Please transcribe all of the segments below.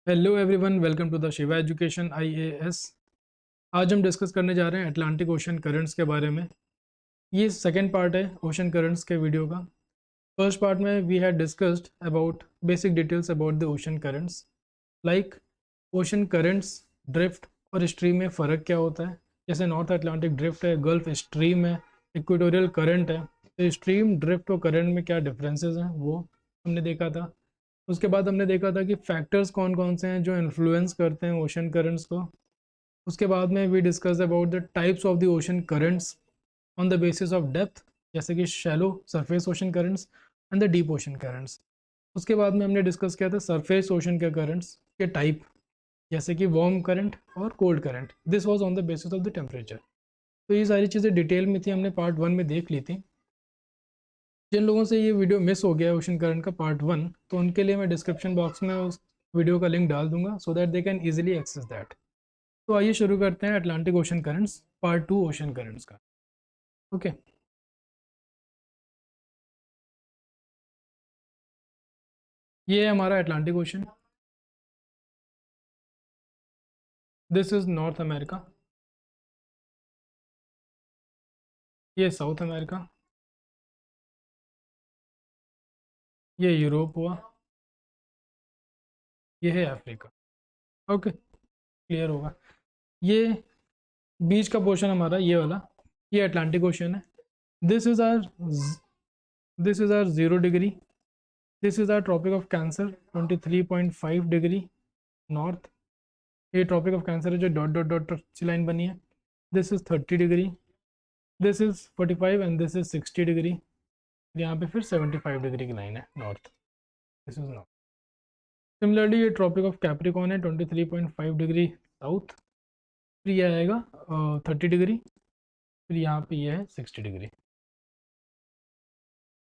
Hello everyone, welcome to the Shiva education IAS। आज हम discuss करने जा रहे हैं अटलांटिक ओशन करंट्स के बारे में। ये सेकंड पार्ट है ओशन करंट्स के वीडियो का। फर्स्ट पार्ट में we had discussed about basic details about the ocean currents, like ocean currents, drift और स्ट्रीम में फ़र्क क्या होता है। जैसे नॉर्थ अटलांटिक ड्रिफ्ट है, गल्फ स्ट्रीम है, इक्वेटोरियल करंट है। तो स्ट्रीम, ड्रिफ्ट और करंट में क्या डिफरेंसेस हैं वो हमने देखा था। उसके बाद हमने देखा था कि फैक्टर्स कौन कौन से हैं जो इन्फ्लुएंस करते हैं ओशन करंट्स को। उसके बाद में we discuss about the types of the ocean currents on the basis of depth, जैसे कि shallow surface ocean currents and the deep ocean currents. उसके बाद में हमने डिस्कस किया था सरफेस ओशन के करंट्स के टाइप, जैसे कि वार्म करंट और cold current. This was on the basis of the temperature. तो ये सारी चीज़ें डिटेल में थी, हमने पार्ट 1 में देख ली थी। जिन लोगों से ये वीडियो मिस हो गया है ओशन करंट का पार्ट 1, तो उनके लिए मैं डिस्क्रिप्शन बॉक्स में उस वीडियो का लिंक डाल दूंगा so that they can easily access that. तो आइए शुरू करते हैं Atlantic ocean currents part 2 ocean currents का। ओके, ये है हमारा Atlantic ocean. This is North America, ये साउथ अमेरिका, ये यूरोप हुआ, ये है अफ्रीका। ओके, क्लियर होगा। ये बीच का पोर्शन हमारा ये वाला, ये अटलांटिक ओशन है। This is our this is our 0 degree. This is our tropic of cancer 23.5 degree north. ये ट्रॉपिक ऑफ कैंसर है जो डॉट डॉट डॉट अच्छी लाइन बनी है। This is 30 degree, this is 45 and this is 60 degree. यहाँ पे फिर 75 degree की लाइन है north. This is north. Similarly ये ट्रॉपिक ऑफ कैप्रिकॉन है 23.5 डिग्री साउथ। फिर ये आएगा 30 डिग्री। फिर यहाँ पे ये है 60 डिग्री।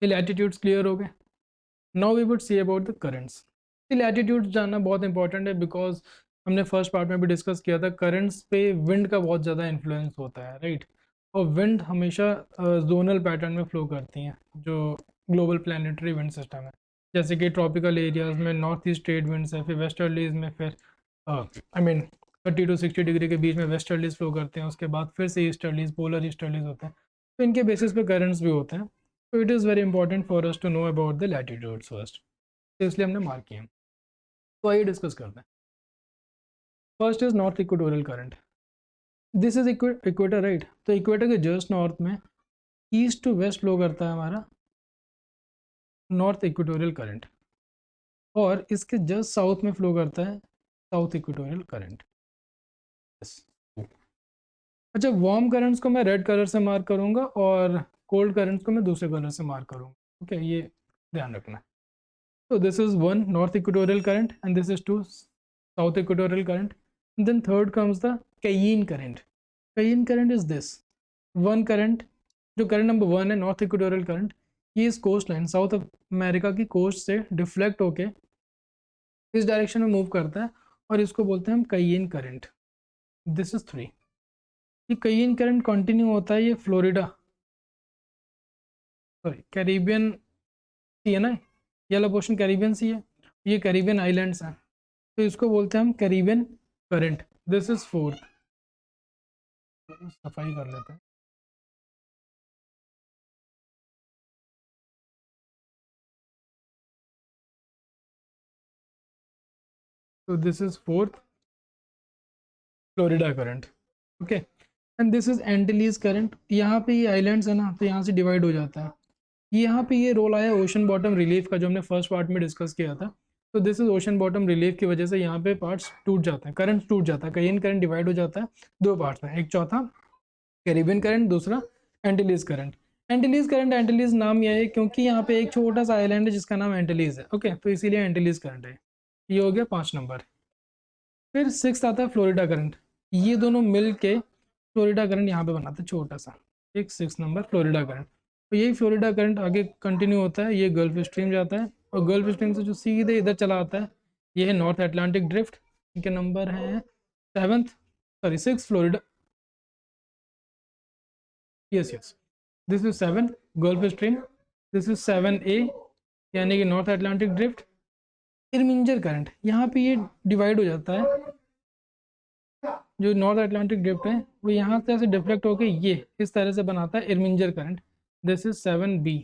ये लैटिट्यूड्स क्लियर हो गए। Now we would see about the currents. Latitudes जानना बहुत इंपॉर्टेंट है बिकॉज हमने फर्स्ट पार्ट में भी डिस्कस किया था, करंट्स पे विंड का बहुत ज़्यादा इन्फ्लुएंस होता है, राइट। और विंड हमेशा जोनल पैटर्न में फ्लो करती हैं, जो ग्लोबल प्लानिटरी विंड सिस्टम है। जैसे कि ट्रॉपिकल एरियाज में नॉर्थ ईस्ट ट्रेड विंड्स है, फिर वेस्टर्लीज में फिर आई मीन 30 to 60 डिग्री के बीच में वेस्टर्लीज फ्लो करते हैं। उसके बाद फिर से ईस्टर्लीज, पोलर ईस्टर्लीज होते हैं। तो इनके बेसिस पे करंट्स भी होते हैं। तो it is very important for us to know about the latitudes first, तो इसलिए हमने मार्क किए हैं। तो आइए डिस्कस करते हैं। First is north equatorial current. This is equator, right. तो इक्वेटर के जस्ट नॉर्थ में ईस्ट टू वेस्ट फ्लो करता है हमारा नॉर्थ इक्वेटोरियल करंट, और इसके जस्ट साउथ में फ्लो करता है साउथ इक्वेटोरियल करंट। अच्छा, वार्म करंट्स को मैं रेड कलर से मार्क करूंगा और कोल्ड करंट्स को मैं दूसरे कलर से मार्क करूंगा। ओके, ये ध्यान रखना। So this is one north equatorial current and this is two south equatorial current. And then third comes the Cayenne current. Cayenne current is this one current, जो current number 1 है north equatorial current, ये इस coast line south America की coast से deflect होके इस direction में move करता है और इसको बोलते हैं हम Cayenne current. This is 3। ये Cayenne current कंटिन्यू होता है, ये फ्लोरिडा, सॉरी कैरिबियन सी है ना, ये वाला पोर्शन कैरिबियन सी है, ये कैरिबियन आइलैंड्स हैं, तो इसको बोलते हैं हम Caribbean current. This is 4th। सफाई कर लेते हैं। तो this is 4th Florida current. Okay, and this is Antilles current. यहाँ पे ये आइलैंड्स है ना, तो यहाँ से डिवाइड हो जाता है। यहाँ पे ये रोल आया ओशन बॉटम रिलीफ का, जो हमने फर्स्ट पार्ट में डिस्कस किया था। तो this is ocean bottom relief की वजह से यहाँ पे पार्ट्स टूट जाते हैं, करंट टूट जाता है, कैरिबियन करंट डिवाइड हो जाता है दो पार्ट्स में, एक चौथा कैरिबियन करंट, दूसरा एंटिलीज करंट। एंटिलीज करंट, एंटिलीज नाम यह है क्योंकि यहाँ पे एक छोटा सा आइलैंड है जिसका नाम एंटिलीज है। ओके, तो इसीलिए एंटिलीज करंट है। ये हो गया 5 नंबर। फिर 6th आता है फ्लोरिडा करंट। ये दोनों मिल के फ्लोरिडा करंट यहाँ पे बनाते हैं छोटा सा, एक 6 नंबर फ्लोरिडा करंट। तो यही फ्लोरिडा करंट आगे कंटिन्यू होता है, ये गल्फ स्ट्रीम जाता है और गल्फ स्ट्रीम से जो सीधे इधर चला आता है, ये है नॉर्थ अटलांटिक ड्रिफ्ट। इनके नंबर है 7th, sorry 6 Florida, yes yes, this is 7 gulf stream, this is 7A यानी कि नॉर्थ अटलांटिक ड्रिफ्ट, इरमिंजर करंट, यहाँ पे ये डिवाइड हो जाता है, जो नॉर्थ अटलांटिक ड्रिफ्ट है वो यहाँ से ऐसे डिफ्लेक्ट होके ये इस तरह से बनाता है इरमिंजर करंट, दिस इज 7B।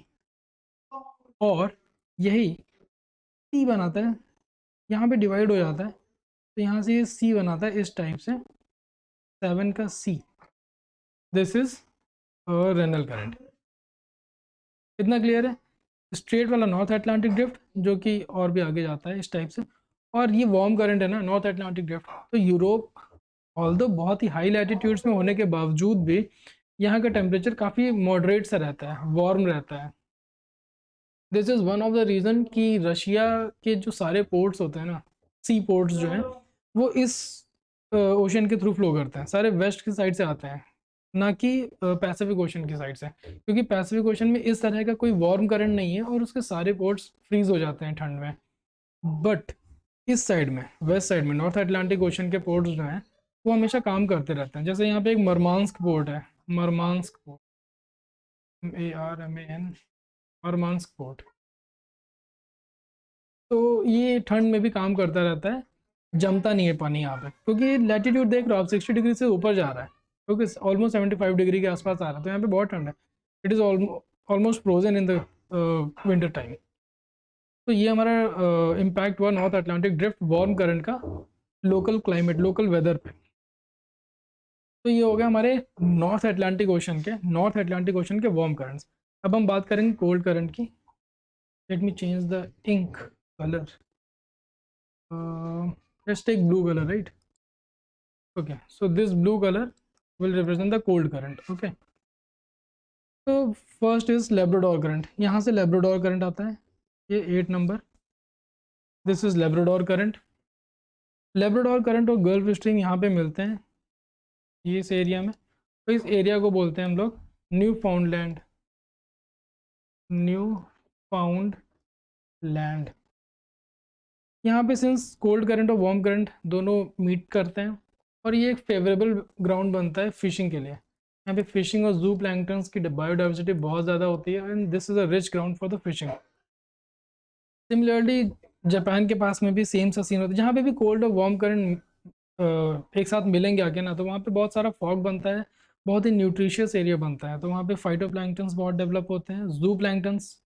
और यही सी बनाता है, यहाँ पे डिवाइड हो जाता है तो यहाँ से ये सी बनाता है इस टाइप से, 7 का सी, दिस इज रेनल करंट। इतना क्लियर है? स्ट्रेट वाला नॉर्थ अटलांटिक ड्रिफ्ट जो कि और भी आगे जाता है इस टाइप से, और ये वार्म करंट है ना नॉर्थ अटलांटिक ड्रिफ्ट, तो यूरोप ऑल्दो बहुत ही हाई लैटिट्यूड्स में होने के बावजूद भी यहाँ का टेम्परेचर काफ़ी मॉडरेट सा रहता है, वार्म रहता है। This is one of the reason कि रशिया के जो सारे पोर्ट्स होते हैं ना, सी पोर्ट्स जो हैं, वो इस ओशन के थ्रू फ्लो करते हैं, सारे वेस्ट की साइड से आते हैं, ना कि पैसिफिक ओशन की साइड से, क्योंकि पैसिफिक ओशन में इस तरह का कोई वार्म करंट नहीं है और उसके सारे पोर्ट्स फ्रीज हो जाते हैं ठंड में। बट इस साइड में, वेस्ट साइड में, नॉर्थ अटलांटिक ओशन के पोर्ट्स जो हैं वो हमेशा काम करते रहते हैं। जैसे यहाँ पे एक मरमांस्क पोर्ट है, Murmansk port, MARMAN, Murmansk port, तो ये ठंड में भी काम करता रहता है, जमता नहीं है पानी यहाँ पे, क्योंकि लैटिट्यूड देख रहे हो आप 60 डिग्री से ऊपर जा रहा है, क्योंकि ऑलमोस्ट 75 डिग्री के आसपास आ रहा है, तो यहाँ पे बहुत ठंड है, it is almost frozen in the winter time. तो ये हमारा इम्पैक्ट हुआ north Atlantic drift warm current का लोकल क्लाइमेट, लोकल वेदर पे। तो ये हो गया हमारे नॉर्थ अटलांटिक ओशन के वार्म करंट्स। अब हम बात करेंगे कोल्ड करंट की। Let me change the ink colour, let's take blue color, right? Okay, so this blue color will represent the cold current. Okay, तो फर्स्ट इज लेब्राडोर करंट, यहाँ से Labrador current आता है, ये 8 number, this is Labrador current. Labrador current और gulf stream यहाँ पे मिलते हैं ये इस एरिया में, तो इस एरिया को बोलते हैं हम लोग न्यू फाउंडलैंड, न्यू फाउंड लैंड। यहाँ पे सिंस कोल्ड करंट और वार्म करंट दोनों मीट करते हैं और ये एक फेवरेबल ग्राउंड बनता है फिशिंग के लिए। यहाँ पे फिशिंग और जू प्लैंक्टन्स की बायोडाइवर्सिटी बहुत ज़्यादा होती है and this is a rich ground for the fishing. Similarly Japan के पास में भी सेम सा सीन होता है, जहाँ पे भी कोल्ड और वार्म करंट एक साथ मिलेंगे आके ना, तो वहाँ पे बहुत सारा फॉग बनता है, बहुत ही न्यूट्रिशियस एरिया बनता है, तो वहाँ पे फाइटोप्लैंक्टन्स बहुत डेवलप होते हैं, जू प्लैंक्टन्स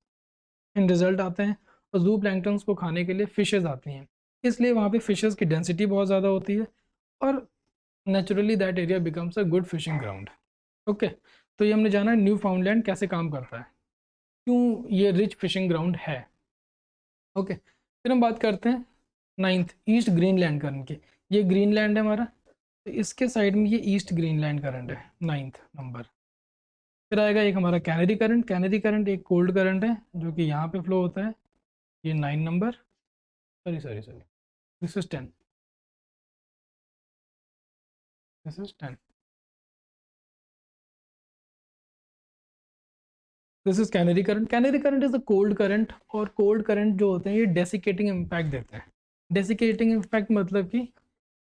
इन रिजल्ट आते हैं, और जू प्लैंक्टन्स को खाने के लिए फिशेज आती हैं, इसलिए वहाँ पे फिशेज की डेंसिटी बहुत ज़्यादा होती है और naturally that area becomes a good fishing ground. Okay, तो ये हमने जाना है न्यू फाउंडलैंड कैसे काम करता है, क्यों ये रिच फिशिंग ग्राउंड है। ओके, फिर हम बात करते हैं नाइन्थ ईस्ट ग्रीनलैंड करंट की। ये ग्रीनलैंड है हमारा, तो इसके साइड में ये ईस्ट ग्रीनलैंड करंट है, नाइन्थ नंबर। फिर आएगा एक हमारा कैनरी करंट, कैनरी करंट एक कोल्ड करंट है जो कि यहाँ पे फ्लो होता है, ये 9 number, sorry this is 10, this is 10, this is canary current. Canary current is a cold current, और कोल्ड करंट जो होते हैं ये डेसिकेटिंग इम्पैक्ट देते हैं। डेसिकेटिंग इम्पैक्ट मतलब कि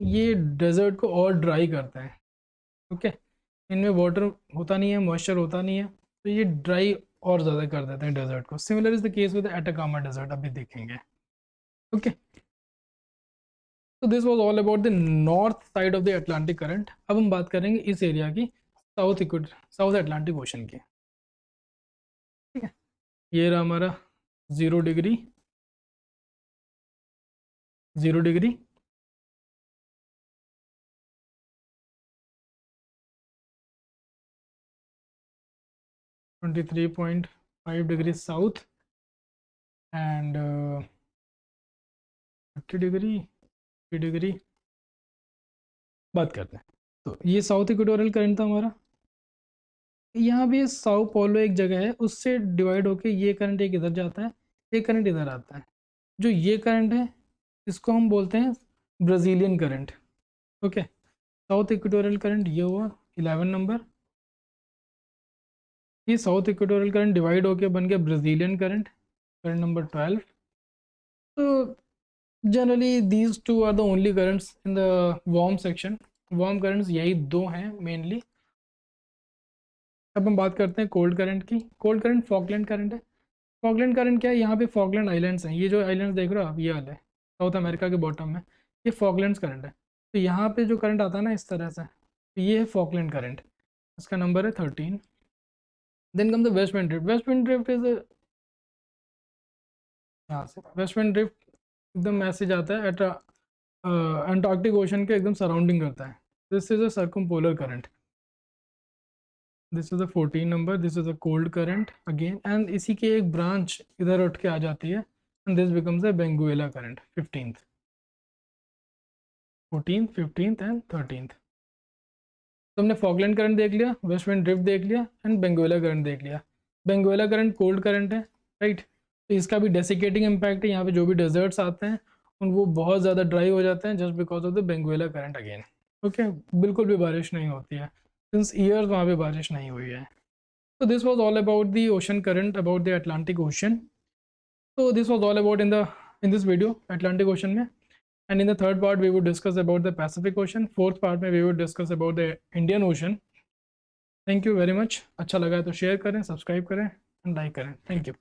ये डेजर्ट को और ड्राई करते हैं। ओके, इनमें वाटर होता नहीं है, मॉइस्चर होता नहीं है, तो ये ड्राई और ज़्यादा कर देते हैं डेजर्ट को। Similar is the case with Atacama desert, अभी देखेंगे। ओके, तो this was all about the north side of the Atlantic current. अब हम बात करेंगे इस एरिया की, साउथ अटलांटिक ओशन की। ठीक है, ये रहा हमारा 0 degree, 0 degree, 23.5 degree south and 30 degree, 3 degree. बात करते हैं, तो ये साउथ इक्वेटोरियल करंट था हमारा। यहाँ भी साउ पोलो एक जगह है, उससे डिवाइड होके ये करंट एक इधर जाता है, ये करंट इधर आता है। जो ये करंट है इसको हम बोलते हैं Brazilian current. Okay, south equatorial current ये हुआ 11 नंबर, ये साउथ इक्वेटोरियल करंट डिवाइड होके बन गया ब्राज़ीलियन करंट, करंट नंबर 12। तो generally these two are the only currents in the warm section. Warm currents यही दो हैं मेनली। अब हम बात करते हैं कोल्ड करंट की। कोल्ड करंट फॉकलैंड करंट है। फॉकलैंड करंट क्या है, यहाँ पे फॉकलैंड आइलैंड्स हैं, ये जो आइलैंड्स देख रहे हो आप, ये वाले साउथ अमेरिका के बॉटम में, ये फॉकलैंड्स करंट है। तो यहाँ पे जो करंट आता है ना इस तरह से, तो ये है फॉकलैंड करंट, इसका नंबर है 13। Then come the west wind drift. West wind drift is यहाँ से वेस्ट विंड ड्रिफ्ट एकदम मैसेज आता है एट अंटार्कटिक ओशन के एकदम सराउंडिंग करता है। This is a circumpolar current, this is a 14 number, this is a cold current again, and इसी की एक ब्रांच इधर उठ के आ जाती है, and this becomes a Benguela current 15th, 14th, 15th and 13th। तो हमने फॉकलैंड करंट देख लिया, वेस्ट विंड ड्रिफ्ट देख लिया, एंड बेंगुएला करंट देख लिया। बेंगुएला करंट कोल्ड करंट है, राइट। तो इसका भी डेसिकेटिंग इम्पैक्ट है, यहाँ पे जो भी डेजर्ट्स आते हैं उन वो बहुत ज़्यादा ड्राई हो जाते हैं just because of the Benguela current again. Okay, बिल्कुल भी बारिश नहीं होती है, सिंस ईयर्स वहाँ पे बारिश नहीं हुई है। So this was all about the ocean current, about the Atlantic Ocean. So this was all about in this video Atlantic Ocean में, and in the third part we would discuss about the Pacific Ocean. Fourth part में we would discuss about the Indian Ocean. Thank you very much. अच्छा लगा तो share करें, subscribe करें and like करें। Thank you.